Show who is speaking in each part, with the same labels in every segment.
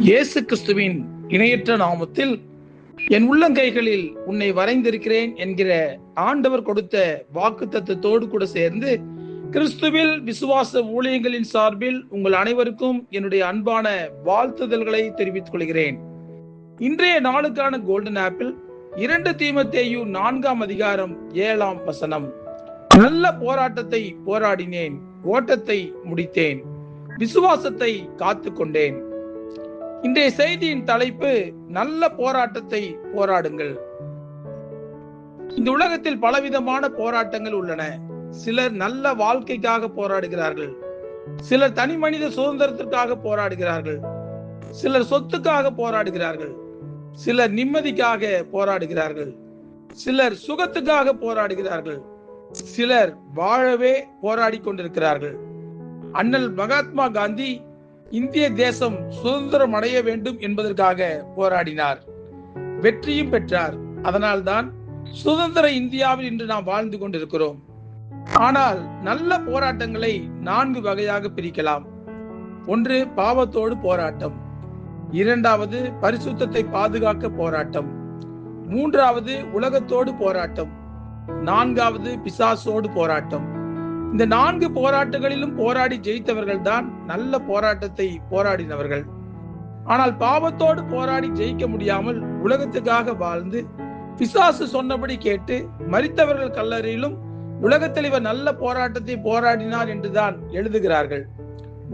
Speaker 1: இயேசு கிறிஸ்துவின் இணையற்ற நாமத்தில் என் உள்ளங்கைகளில் உன்னை வரைந்திருக்கிறேன் என்கிற ஆண்டவர் கொடுத்த வாக்குத்தத்தத்தோடு கூட சேர்ந்து கிறிஸ்துவில் விசுவாச ஊழியங்களின் சார்பில் உங்கள் அனைவருக்கும் என்னுடைய அன்பான வாழ்த்துதல்களை தெரிவித்துக் கொள்கிறேன். இன்றைய நாளுக்கான கோல்டன் ஆப்பிள் 2 தீமோத்தேயு 4ஆம் அதிகாரம் 7ஆம் வசனம். நல்ல போராட்டத்தை போராடினேன், ஓட்டத்தை முடித்தேன், விசுவாசத்தை காத்து கொண்டேன். இன்றைய செய்தியின் தலைப்பு நல்ல போராட்டத்தை போராடுங்கள். இந்த உலகத்தில் பலவிதமான போராட்டங்கள் உள்ளன. சிலர் நல்ல வாழ்க்கைக்காக போராடுகிறார்கள், சிலர் தனி மனித சுதந்திரத்திற்காக போராடுகிறார்கள், சிலர் சொத்துக்காக போராடுகிறார்கள், சிலர் நிம்மதிக்காக போராடுகிறார்கள், சிலர் சுகத்துக்காக போராடுகிறார்கள், சிலர் வாழவே போராடி கொண்டிருக்கிறார்கள். அண்ணல் மகாத்மா காந்தி இந்திய தேசம் சுதந்திரம் அடைய வேண்டும் என்பதற்காக போராடினார், வெற்றியும் பெற்றார். அதனால்தான் சுதந்திர இந்தியாவில் இன்று நாம் வாழ்ந்து கொண்டிருக்கிறோம். ஆனால் நல்ல போராட்டங்களை 4 வகையாக பிரிக்கலாம். 1, பாவத்தோடு போராட்டம். 2வது, பரிசுத்தத்தை பாதுகாக்க போராட்டம். 3வது, உலகத்தோடு போராட்டம். 4வது, பிசாசோடு போராட்டம். இந்த 4 போராட்டங்களிலும் போராடி ஜெயித்தவர்கள் தான் நல்ல போராட்டத்தை போராடினவர்கள். ஆனால் பாவத்தோடு போராடி ஜெயிக்க முடியாமல் உலகத்துக்காக வாழ்ந்து பிசாசு சொன்னபடி கேட்டு மரித்தவர்கள் கல்லறையிலும் உலகத்தில் இவர் நல்ல போராட்டத்தை போராடினார் என்றுதான் எழுதுகிறார்கள்.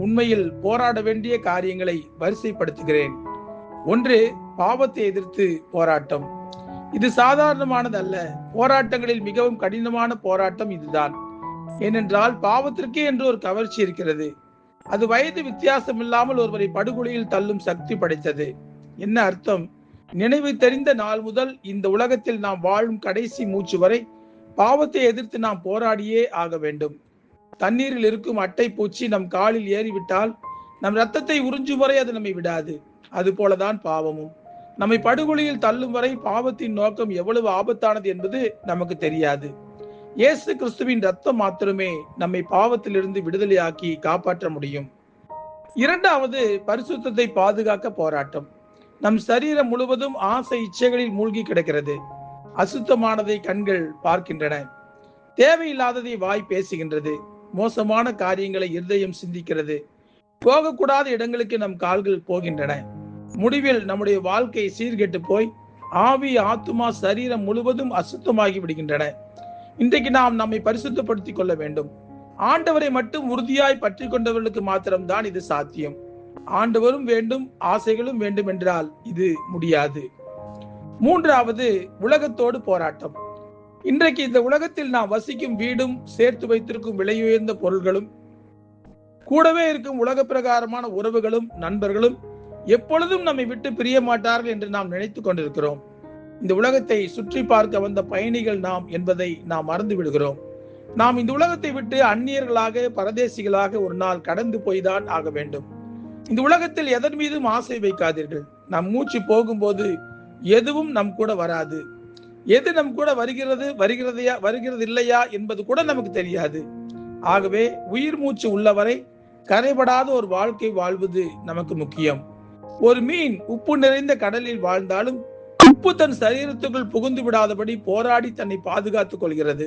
Speaker 1: உண்மையில் போராட வேண்டிய காரியங்களை வரிசைப்படுத்துகிறேன். 1, பாவத்தை எதிர்த்து போராட்டம். இது சாதாரணமானது அல்ல. போராட்டங்களில் மிகவும் கடினமான போராட்டம் இதுதான். ஏனென்றால் பாவத்திற்கே என்று ஒரு கவர்ச்சி இருக்கிறது. அது வயது வித்தியாசம் இல்லாமல் ஒருவரை படுகொலையில் தள்ளும் சக்தி படைத்தது. என்ன அர்த்தம்? நினைவு தெரிந்த நாள் முதல் இந்த உலகத்தில் நாம் வாழும் கடைசி மூச்சு வரை பாவத்தை எதிர்த்து நாம் போராடியே ஆக வேண்டும். தண்ணீரில் இருக்கும் அட்டை பூச்சி நம் காலில் ஏறிவிட்டால் நம் ரத்தத்தை உறிஞ்சும் வரை அது நம்மை விடாது. அது போலதான் பாவமும். நம்மை படுகொலையில் தள்ளும் வரை பாவத்தின் நோக்கம் எவ்வளவு ஆபத்தானது என்பது நமக்கு தெரியாது. இயேசு கிறிஸ்துவின் ரத்தம் மாத்திரமே நம்மை பாவத்திலிருந்து விடுதலையாக்கி காப்பாற்ற முடியும். 2வது, பரிசுத்தத்தை பாதுகாக்க போராட்டம். நம் சரீரம் முழுவதும் ஆசை இச்சைகளில் மூழ்கி கிடக்கிறது. அசுத்தமானதை கண்கள் பார்க்கின்றன, தேவையில்லாததை வாய் பேசுகின்றது, மோசமான காரியங்களை இருதயம் சிந்திக்கிறது, போகக்கூடாத இடங்களுக்கு நம் கால்கள் போகின்றன. முடிவில் நம்முடைய வாழ்க்கை சீர்கெட்டு போய் ஆவி, ஆத்துமா, சரீரம் முழுவதும் அசுத்தமாகி விடுகின்றன. இன்றைக்கு நாம் நம்மை பரிசுத்தப்படுத்திக் கொள்ள வேண்டும். ஆண்டவரை மட்டும் உறுதியாய் பற்றி கொண்டவர்களுக்கு மாத்திரம்தான் இது சாத்தியம். ஆண்டவரும் வேண்டும், ஆசைகளும் வேண்டும் என்றால் இது முடியாது. 3வது, உலகத்தோடு போராட்டம். இன்றைக்கு இந்த உலகத்தில் நாம் வசிக்கும் வீடும், சேர்த்து வைத்திருக்கும் விலையுயர்ந்த பொருள்களும், கூடவே இருக்கும் உலக பிரகாரமான உறவுகளும் நண்பர்களும் எப்பொழுதும் நம்மை விட்டு பிரிய மாட்டார்கள் என்று நாம் நினைத்துக் கொண்டிருக்கிறோம். இந்த உலகத்தை சுற்றி பார்க்க வந்த பயணிகள் நாம் என்பதை நாம் மறந்து விடுகிறோம். நாம் இந்த உலகத்தை விட்டு அந்நியர்களாக, பரதேசிகளாக ஒரு நாள் கடந்து போய்தான் ஆக வேண்டும். இந்த உலகத்தில் எதன் மீதும் ஆசை வைக்காதீர்கள். நம் மூச்சு போகும்போது எதுவும் நம் கூட வராது. எது நம் கூட வருகிறது இல்லையா என்பது கூட நமக்கு தெரியாது. ஆகவே உயிர் மூச்சு உள்ளவரை கரைபடாத ஒரு வாழ்க்கை வாழ்வது நமக்கு முக்கியம். ஒரு மீன் உப்பு நிறைந்த கடலில் வாழ்ந்தாலும் உப்பு தன் சரீரத்துக்குள் புகுந்து விடாதபடி போராடி தன்னை பாதுகாத்துக் கொள்கிறது.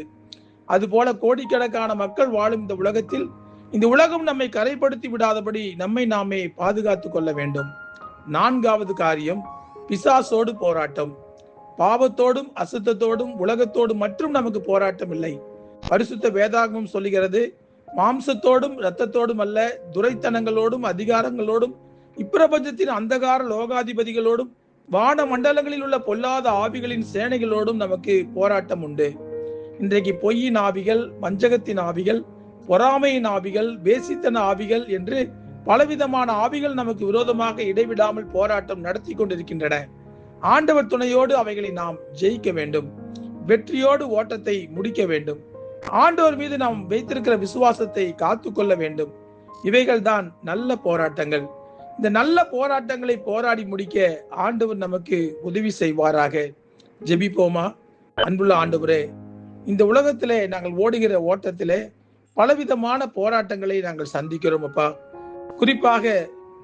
Speaker 1: அதுபோல கோடிக்கணக்கான மக்கள் வாழும் இந்த உலகத்தில் இந்த உலகம் நம்மை கரைப்படுத்தி விடாதபடி நம்மை நாமே பாதுகாத்துக் கொள்ள வேண்டும். 4வது காரியம், பிசாசோடு போராட்டம். பாவத்தோடும் அசுத்தத்தோடும் உலகத்தோடும் மற்றும் நமக்கு போராட்டம் இல்லை. பரிசுத்த வேதாகமம் சொல்லுகிறது, மாம்சத்தோடும் இரத்தத்தோடும் அல்ல, துரைத்தனங்களோடும் அதிகாரங்களோடும் இப்பிரபஞ்சத்தின் அந்தகார லோகாதிபதிகளோடும் வான மண்டலங்களில் உள்ள பொல்லாத ஆவிகளின் சேனைகளோடும் நமக்கு போராட்டம் உண்டு. இன்றைக்கு பொய்யின் ஆவிகள், வஞ்சகத்தின் ஆவிகள், பொறாமையின் ஆவிகள், வேசித்தன ஆவிகள் என்று பலவிதமான ஆவிகள் நமக்கு விரோதமாக இடைவிடாமல் போராட்டம் நடத்தி கொண்டிருக்கின்றன. ஆண்டவர் துணையோடு அவைகளை நாம் ஜெயிக்க வேண்டும். வெற்றியோடு ஓட்டத்தை முடிக்க வேண்டும். ஆண்டவர் மீது நாம் வைத்திருக்கிற விசுவாசத்தை காத்துக்கொள்ள வேண்டும். இவைகள் தான் நல்ல போராட்டங்கள். இந்த நல்ல போராட்டங்களை போராடி முடிக்க ஆண்டவர் நமக்கு உதவி செய்வாராக. ஜெபிப்போமா? அன்புள்ள ஆண்டவரே, இந்த உலகத்திலே நாங்கள் ஓடுகிற ஓட்டத்திலே பலவிதமான போராட்டங்களை நாங்கள் சந்திக்கிறோம் அப்பா. குறிப்பாக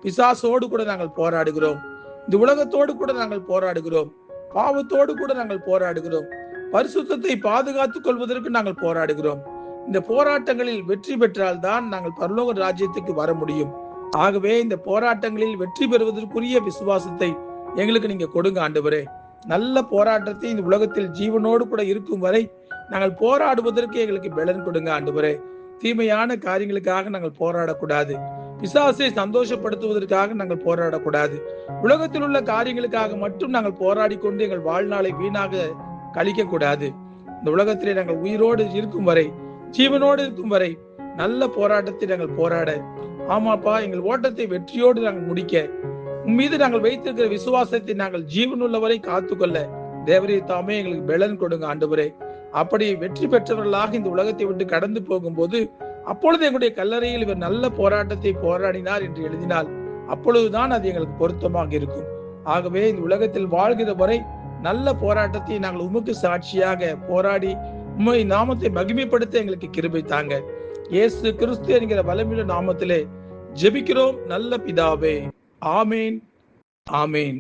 Speaker 1: பிசாசோடு கூட நாங்கள் போராடுகிறோம். இந்த உலகத்தோடு கூட நாங்கள் போராடுகிறோம். பாவத்தோடு கூட நாங்கள் போராடுகிறோம். பரிசுத்தத்தை பாதுகாத்துக் கொள்வதற்கு நாங்கள் போராடுகிறோம். இந்த போராட்டங்களில் வெற்றி பெற்றால் தான் நாங்கள் பரலோக ராஜ்யத்துக்கு வர முடியும். ஆகவே இந்த போராட்டங்களில் வெற்றி பெறுவதற்குரிய விசுவாசத்தை எங்களுக்கு நீங்க கொடுங்க ஆண்டவரே. நல்ல போராட்டத்தை இந்த உலகத்தில் ஜீவனோடு கூட இருக்கும் வரை நாங்கள் போராடுவதற்கு எங்களுக்கு பலன் கொடுங்க ஆண்டவரே. தீமையான காரியங்களுக்காக நாங்கள் போராடக்கூடாது. பிசாசை சந்தோஷப்படுத்துவதற்காக நாங்கள் போராடக்கூடாது. உலகத்தில் உள்ள காரியங்களுக்காக மட்டும் நாங்கள் போராடி கொண்டு எங்கள் வாழ்நாளை வீணாக கழிக்க கூடாது. இந்த உலகத்திலே நாங்கள் உயிரோடு இருக்கும் வரை, ஜீவனோடு இருக்கும் வரை நல்ல போராட்டத்தை நாங்கள் போராட, ஆமாப்பா, எங்கள் ஓட்டத்தை வெற்றியோடு நாங்கள் முடிக்க, உன் மீது நாங்கள் வைத்திருக்கிற விசுவாசத்தை நாங்கள் ஜீவனுள்ளவரை காத்துக்கொள்ள தேவரே தாமே எங்களுக்கு பலன் கொடுங்க ஆண்டவரே. அப்படி வெற்றி பெற்றவர்களாக இந்த உலகத்தை விட்டு கடந்து போகும்போது அப்பொழுது எங்களுடைய கல்லறையில் இவர் நல்ல போராட்டத்தை போராடினார் என்று எழுதினால் அப்பொழுதுதான் அது எங்களுக்கு பொருத்தமாக இருக்கும். ஆகவே இந்த உலகத்தில் வாழ்கிற வரை நல்ல போராட்டத்தை நாங்கள் உமக்கு சாட்சியாக போராடி உம்மை நாமத்தை மகிமைப்படுத்த எங்களுக்கு கிருபை தாங்க. இயேசு கிறிஸ்து என்கிற வல்லமையுள்ள நாமத்திலே ஜெபிக்கிறோம் நல்ல பிதாவே. ஆமேன், ஆமேன்.